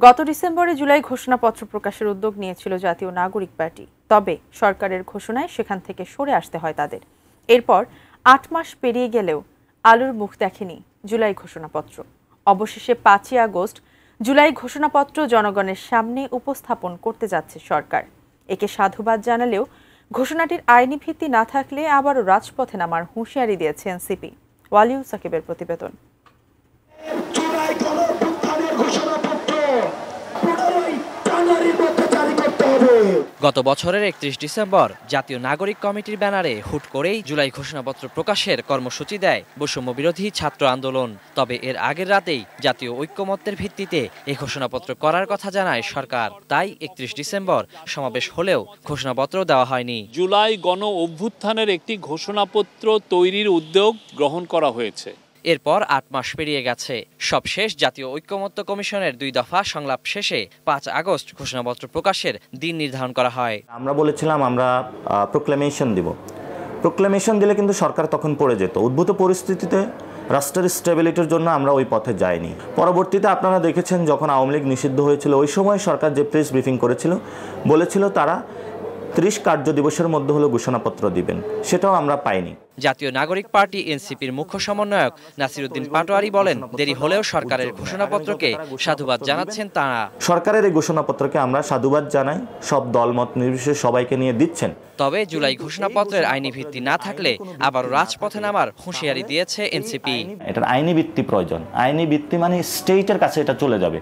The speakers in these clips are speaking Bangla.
গত ডিসেম্বরে জুলাই ঘোষণাপত্র প্রকাশের উদ্যোগ নিয়েছিল জাতীয় নাগরিক পার্টি। তবে সরকারের ঘোষণায় সেখান থেকে সরে আসতে হয় তাদের। এরপর ৮ মাস পেরিয়ে গেলেও আলোর মুখ দেখেনি জুলাই ঘোষণাপত্র। অবশেষে ৫ই আগস্ট জুলাই ঘোষণাপত্র জনগণের সামনে উপস্থাপন করতে যাচ্ছে সরকার। একে সাধুবাদ জানালেও ঘোষণাটির আইনি ভিত্তি না থাকলে আবারও রাজপথে নামার হুঁশিয়ারি দিয়েছে এনসিপি। ওয়ালিউল সাকিবের প্রতিবেদন। গত বছরের ৩১ ডিসেম্বর জাতীয় নাগরিক কমিটির ব্যানারে হুট করেই জুলাই ঘোষণাপত্র প্রকাশের কর্মসূচি দেয় বৈষম্য বিরোধী ছাত্র আন্দোলন। তবে এর আগের রাতেই জাতীয় ঐক্যমত্যের ভিত্তিতে এই ঘোষণাপত্র করার কথা জানায় সরকার। তাই ৩১ ডিসেম্বর সমাবেশ হলেও ঘোষণাপত্র দেওয়া হয়নি। জুলাই গণ অভ্যুত্থানের একটি ঘোষণাপত্র তৈরির উদ্যোগ গ্রহণ করা হয়েছে। এরপর ৮ মাস পেরিয়ে গেছে। সবশেষ জাতীয় ঐক্যমত্য কমিশনের ২ দফা সংলাপ শেষে ৫ আগস্ট ঘোষণাপত্র প্রকাশের দিন নির্ধারণ করা হয়। আমরা বলেছিলাম আমরা প্রোক্লেমেশন দিব। প্রোক্লেমেশন দিলে কিন্তু সরকার তখন পড়ে যেত। উদ্ভূত পরিস্থিতিতে রাষ্ট্রের স্টেবিলিটির জন্য আমরা ওই পথে যাইনি। পরবর্তীতে আপনারা দেখেছেন যখন আওয়ামী লীগ নিষিদ্ধ হয়েছিল, ওই সময় সরকার যে প্রেস ব্রিফিং করেছিল, বলেছিল তারা ৩০ কার্য দিবসের মধ্যে হলো ঘোষণাপত্র দিবেন, সেটাও আমরা পাইনি। জাতীয় নাগরিক পার্টি এনসিপির মুখ্য সমন্বয়ক নাসিরউদ্দিন পাটোয়ারি বলেন, দেরি হলেও সরকারের ঘোষণাপত্রকে সাধুবাদ জানাচ্ছেন তারা। সরকারের এই ঘোষণাপত্রকে আমরা সাধুবাদ জানাই, সব দলমত নির্বিশেষে সবাইকে নিয়ে দিচ্ছেন। তবে জুলাই ঘোষণাপত্রের আইনি ভিত্তি না থাকলে আবারও রাজপথে নামার হুঁশিয়ারি দিয়েছে এনসিপি। এটার আইনি ভিত্তি প্রয়োজন। আইনি ভিত্তি মানে স্টেটের কাছে এটা চলে যাবে,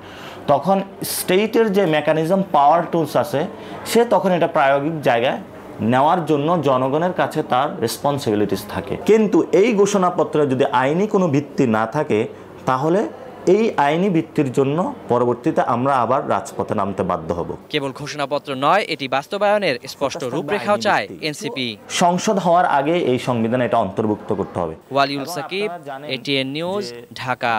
তখন স্টেটের যে মেকানিজম পাওয়ার টুলস আছে, সে তখন এটা প্রায়োগিক জায়গায় নেওয়ার জন্য জনগণের কাছে তার রেসপন্সিবিলিটিস থাকে। কিন্তু এই ঘোষণাপত্রে যদি আইনি কোনো ভিত্তি না থাকে, তাহলে এই আইনি ভিত্তির জন্য পরবর্তীতে আমরা আবার রাজপথে নামতে বাধ্য হব। কেবল ঘোষণাপত্র নয়, এটি বাস্তবায়নের স্পষ্ট রূপরেখাও চায় এনসিপি। সংসদ হওয়ার আগে এই সংবিধানে এটা অন্তর্ভুক্ত করতে হবে। Waliul Sakib, ATN News, Dhaka.